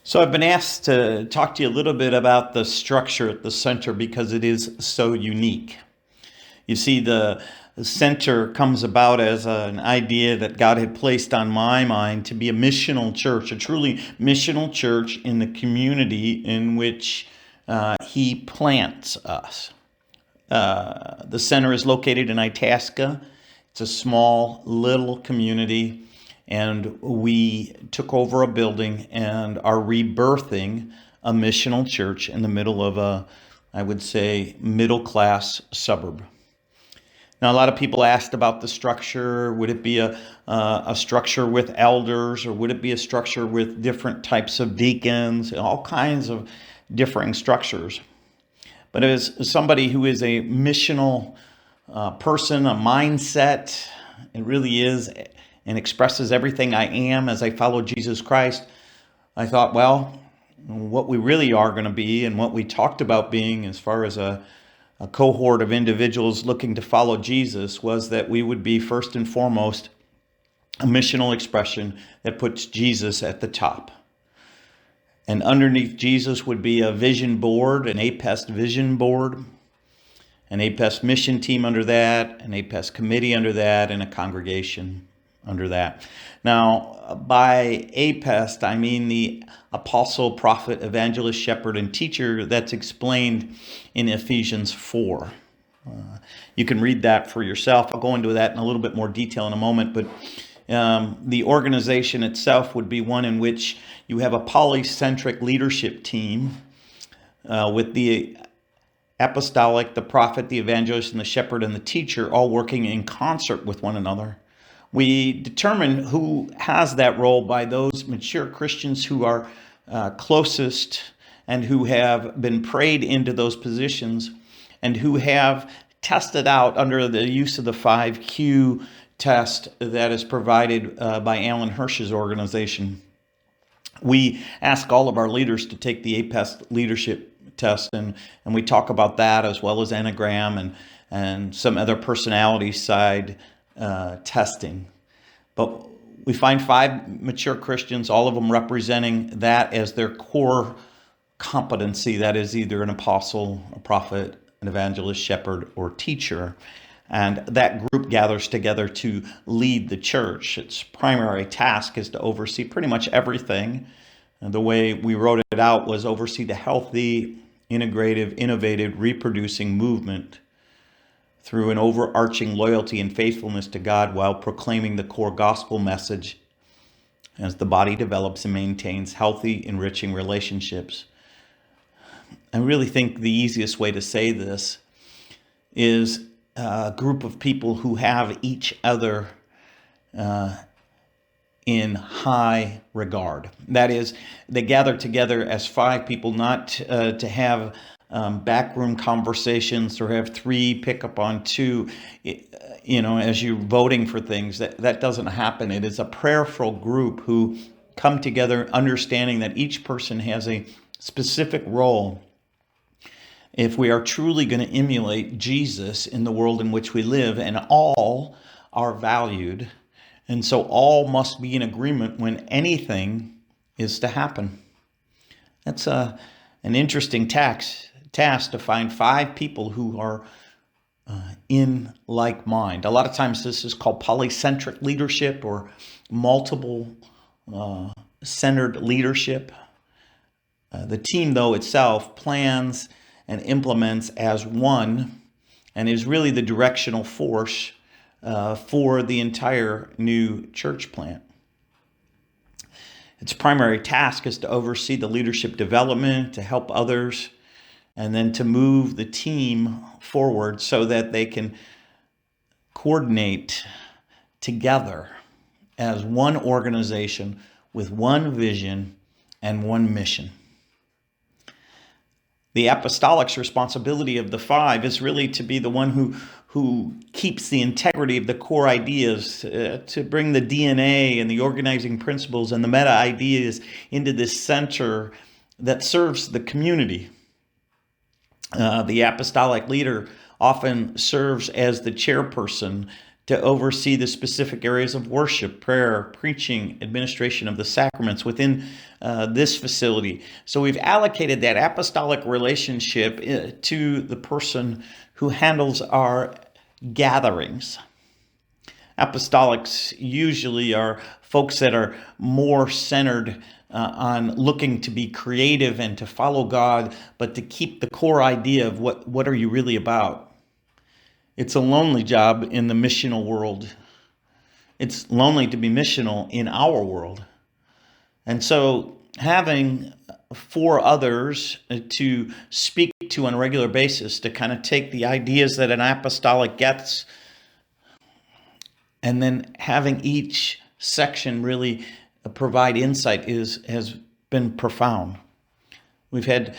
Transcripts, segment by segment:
So I've been asked to talk to you a little bit about the structure at the center because it is so unique. You see, the center comes about as an idea that God had placed on my mind to be a missional church, a truly missional church in the community in which He plants us. The center is located in Itasca. It's a small little community, and we took over a building and are rebirthing a missional church in the middle of I would say, middle class suburb. Now, a lot of people asked about the structure. Would it be a structure with elders, or would it be a structure with different types of deacons, all kinds of differing structures? But as somebody who is a missional person, a mindset, it really is and expresses everything I am as I follow Jesus Christ, I thought, well, what we really are going to be and what we talked about being as far as a cohort of individuals looking to follow Jesus was that we would be first and foremost a missional expression that puts Jesus at the top. And underneath Jesus would be a vision board, an APEST vision board, an APEST mission team under that, an APEST committee under that, and a congregation under that. Now, by APEST, I mean the apostle, prophet, evangelist, shepherd, and teacher that's explained in Ephesians 4. You can read that for yourself. I'll go into that in a little bit more detail in a moment, but the organization itself would be one in which you have a polycentric leadership team with the apostolic, the prophet, the evangelist, and the shepherd, and the teacher all working in concert with one another. We determine who has that role by those mature Christians who are closest and who have been prayed into those positions and who have tested out under the use of the 5Q test that is provided by Alan Hirsch's organization. We ask all of our leaders to take the APEST leadership test, and we talk about that as well as Enneagram and some other personality side testing. But we find 5 mature Christians, all of them representing that as their core competency, that is either an apostle, a prophet, an evangelist, shepherd, or teacher. And that group gathers together to lead the church. Its primary task is to oversee pretty much everything. And the way we wrote it out was oversee the healthy, integrative, innovative, reproducing movement through an overarching loyalty and faithfulness to God while proclaiming the core gospel message as the body develops and maintains healthy, enriching relationships. I really think the easiest way to say this is a group of people who have each other in high regard. That is, they gather together as 5 people, not to have backroom conversations or have 3 pick up on 2, as you're voting for things. That doesn't happen. It is a prayerful group who come together understanding that each person has a specific role if we are truly going to emulate Jesus in the world in which we live, and all are valued. And so all must be in agreement when anything is to happen. That's an interesting task to find 5 people who are in like mind. A lot of times this is called polycentric leadership or multiple centered leadership. The team, though, itself plans and implements as one and is really the directional force for the entire new church plant. Its primary task is to oversee the leadership development, to help others, and then to move the team forward so that they can coordinate together as one organization with one vision and one mission. The apostolic's responsibility of the 5 is really to be the one who keeps the integrity of the core ideas, to bring the DNA and the organizing principles and the meta ideas into this center that serves the community. The apostolic leader often serves as the chairperson to oversee the specific areas of worship, prayer, preaching, administration of the sacraments within this facility. So we've allocated that apostolic relationship to the person who handles our gatherings. Apostolics usually are folks that are more centered on looking to be creative and to follow God, but to keep the core idea of what are you really about. It's a lonely job in the missional world. It's lonely to be missional in our world. And so having 4 others to speak to on a regular basis, to kind of take the ideas that an apostolic gets, and then having each section really provide insight has been profound. We've had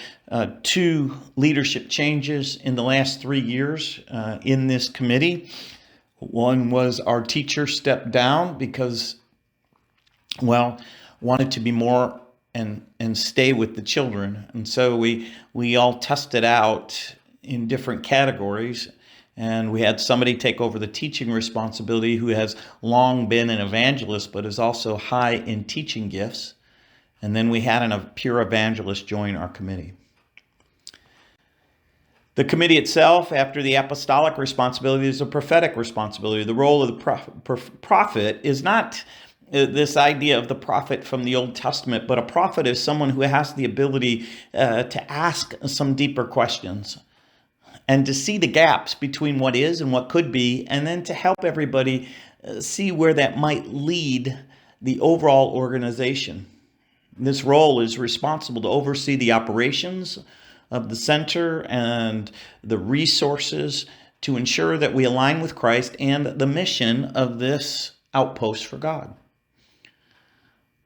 2 leadership changes in the last 3 years in this committee. One was our teacher stepped down because, wanted to be more and stay with the children. And so we all tested out in different categories, and we had somebody take over the teaching responsibility who has long been an evangelist but is also high in teaching gifts. And then we had a pure evangelist join our committee. The committee itself, after the apostolic responsibility, is a prophetic responsibility. The role of the prophet is not this idea of the prophet from the Old Testament, but a prophet is someone who has the ability to ask some deeper questions and to see the gaps between what is and what could be, and then to help everybody see where that might lead the overall organization. This role is responsible to oversee the operations of the center and the resources to ensure that we align with Christ and the mission of this outpost for God.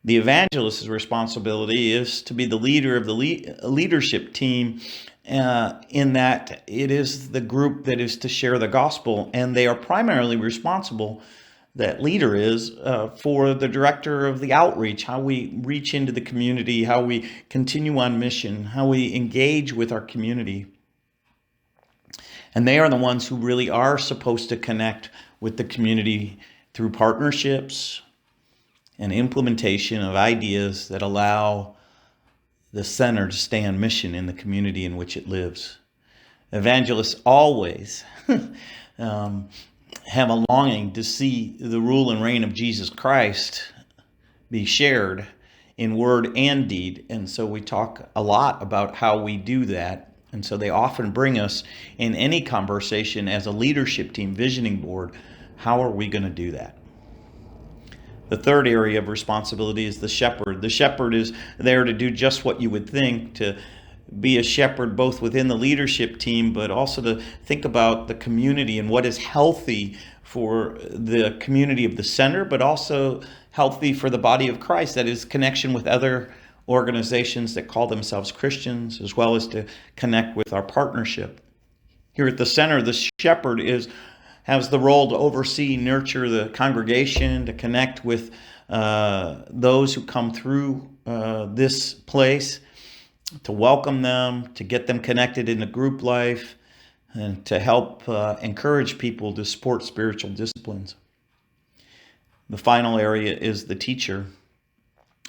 The evangelist's responsibility is to be the leader of the leadership team, in that it is the group that is to share the gospel, and they are primarily responsible, that leader is, for the director of the outreach, how we reach into the community, how we continue on mission, how we engage with our community. And they are the ones who really are supposed to connect with the community through partnerships and implementation of ideas that allow the center to stay on mission in the community in which it lives. Evangelists always have a longing to see the rule and reign of Jesus Christ be shared in word and deed. And so we talk a lot about how we do that. And so they often bring us in any conversation as a leadership team, visioning board, how are we going to do that? The third area of responsibility is the shepherd. The shepherd is there to do just what you would think, to be a shepherd both within the leadership team, but also to think about the community and what is healthy for the community of the center, but also healthy for the body of Christ. That is connection with other organizations that call themselves Christians, as well as to connect with our partnership. Here at the center, the shepherd has the role to oversee, nurture the congregation, to connect with those who come through this place, to welcome them, to get them connected in the group life, and to help encourage people to support spiritual disciplines. The final area is the teacher.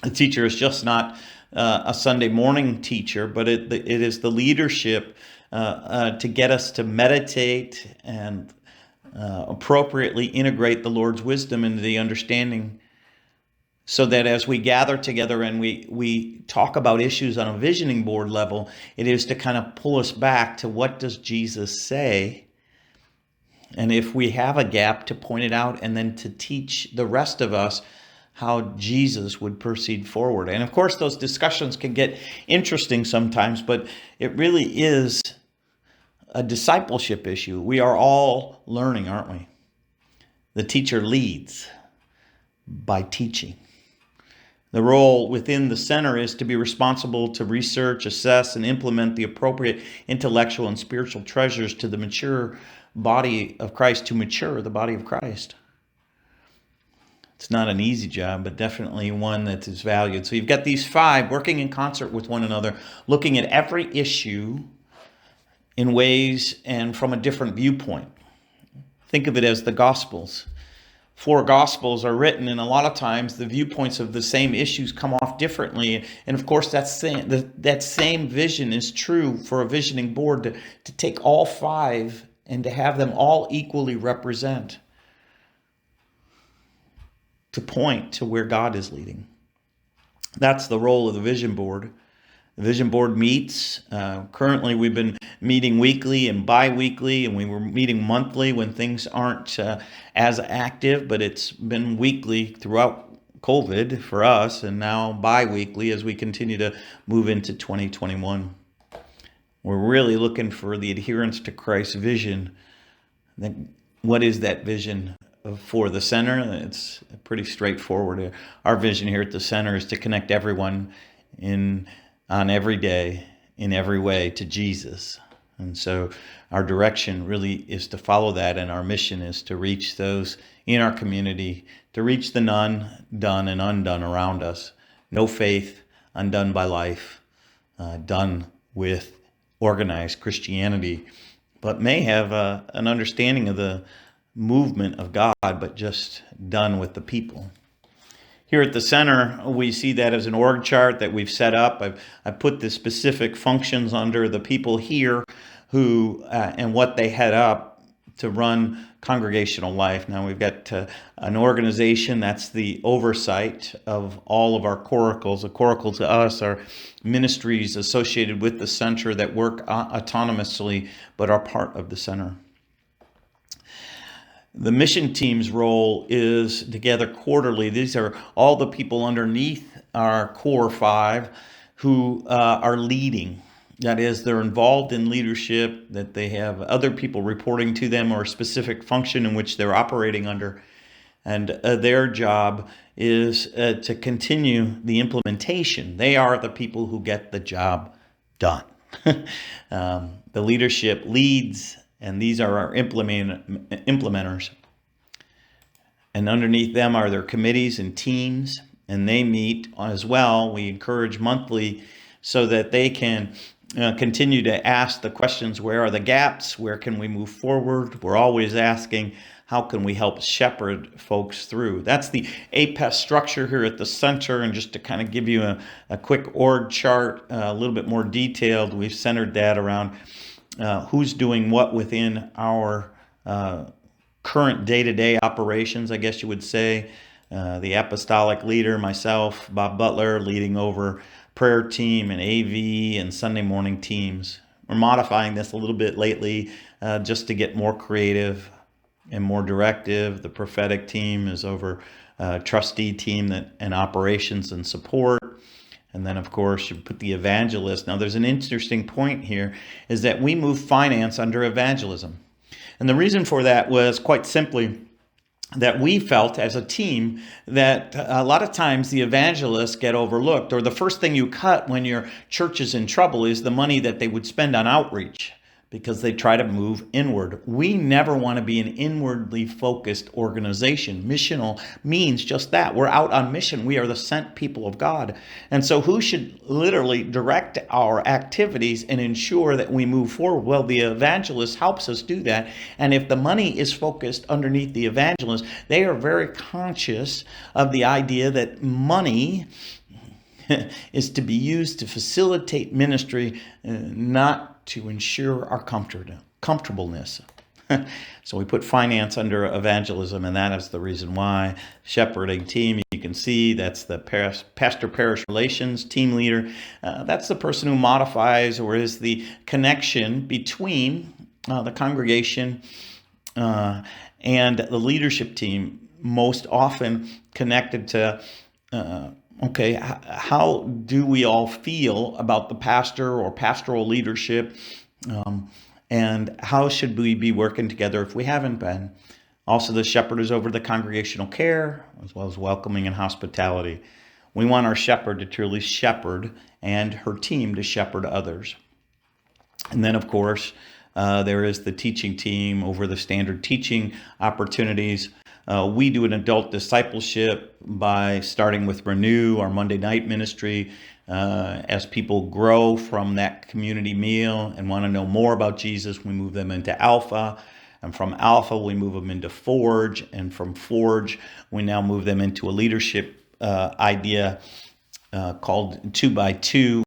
The teacher is just not a Sunday morning teacher, but it is the leadership to get us to meditate and appropriately integrate the Lord's wisdom into the understanding, so that as we gather together and we talk about issues on a visioning board level, it is to kind of pull us back to what does Jesus say, and if we have a gap, to point it out, and then to teach the rest of us how Jesus would proceed forward. And of course, those discussions can get interesting sometimes, but it really is a discipleship issue. We are all learning, aren't we? The teacher leads by teaching. The role within the center is to be responsible to research, assess, and implement the appropriate intellectual and spiritual treasures to the mature body of Christ, to mature the body of Christ. It's not an easy job, but definitely one that is valued. So you've got these 5 working in concert with one another, looking at every issue in ways and from a different viewpoint. Think of it as the Gospels. 4 Gospels are written, and a lot of times the viewpoints of the same issues come off differently. And of course, that same vision is true for a visioning board to take all 5 and to have them all equally represent, to point to where God is leading. That's the role of the vision board. The vision board meets. Currently, we've been meeting weekly and bi-weekly, and we were meeting monthly when things aren't as active, but it's been weekly throughout COVID for us, and now bi-weekly as we continue to move into 2021. We're really looking for the adherence to Christ's vision. What is that vision for the center? It's pretty straightforward. Our vision here at the center is to connect everyone on every day, in every way, to Jesus. And so our direction really is to follow that, and our mission is to reach those in our community, to reach the none, done, and undone around us. No faith, undone by life, done with organized Christianity, but may have an understanding of the movement of God, but just done with the people. Here at the center, we see that as an org chart that we've set up. I've put the specific functions under the people here who and what they head up to run congregational life. Now we've got an organization that's the oversight of all of our coracles. A coracle to us are ministries associated with the center that work autonomously but are part of the center. The mission team's role is to gather quarterly. These are all the people underneath our core 5 who are leading. That is, they're involved in leadership, that they have other people reporting to them or a specific function in which they're operating under. And their job is to continue the implementation. They are the people who get the job done. The leadership leads, and these are our implementers. And underneath them are their committees and teams, and they meet as well. We encourage monthly so that they can continue to ask the questions, where are the gaps? Where can we move forward? We're always asking, how can we help shepherd folks through? That's the APEST structure here at the center. And just to kind of give you a quick org chart, a little bit more detailed, we've centered that around who's doing what within our current day-to-day operations, I guess you would say. The apostolic leader, myself, Bob Butler, leading over prayer team and AV and Sunday morning teams. We're modifying this a little bit lately just to get more creative and more directive. The prophetic team is over trustee team and operations and support. And then, of course, you put the evangelist. Now, there's an interesting point here, is that we move finance under evangelism. And the reason for that was quite simply that we felt as a team that a lot of times the evangelists get overlooked, or the first thing you cut when your church is in trouble is the money that they would spend on outreach, because they try to move inward. We never want to be an inwardly focused organization. Missional means just that. We're out on mission. We are the sent people of God. And so who should literally direct our activities and ensure that we move forward? Well, the evangelist helps us do that. And if the money is focused underneath the evangelist, they are very conscious of the idea that money is to be used to facilitate ministry, not to ensure our comfortableness. So we put finance under evangelism, and that is the reason why. Shepherding team, you can see that's the pastor parish relations team leader. That's the person who modifies or is the connection between the congregation and the leadership team, most often connected to okay, how do we all feel about the pastor or pastoral leadership? And how should we be working together if we haven't been? Also, the shepherd is over the congregational care, as well as welcoming and hospitality. We want our shepherd to truly shepherd and her team to shepherd others. And then, of course, there is the teaching team over the standard teaching opportunities. We do an adult discipleship by starting with Renew, our Monday night ministry. As people grow from that community meal and want to know more about Jesus, we move them into Alpha. And from Alpha, we move them into Forge. And from Forge, we now move them into a leadership idea called 2x2.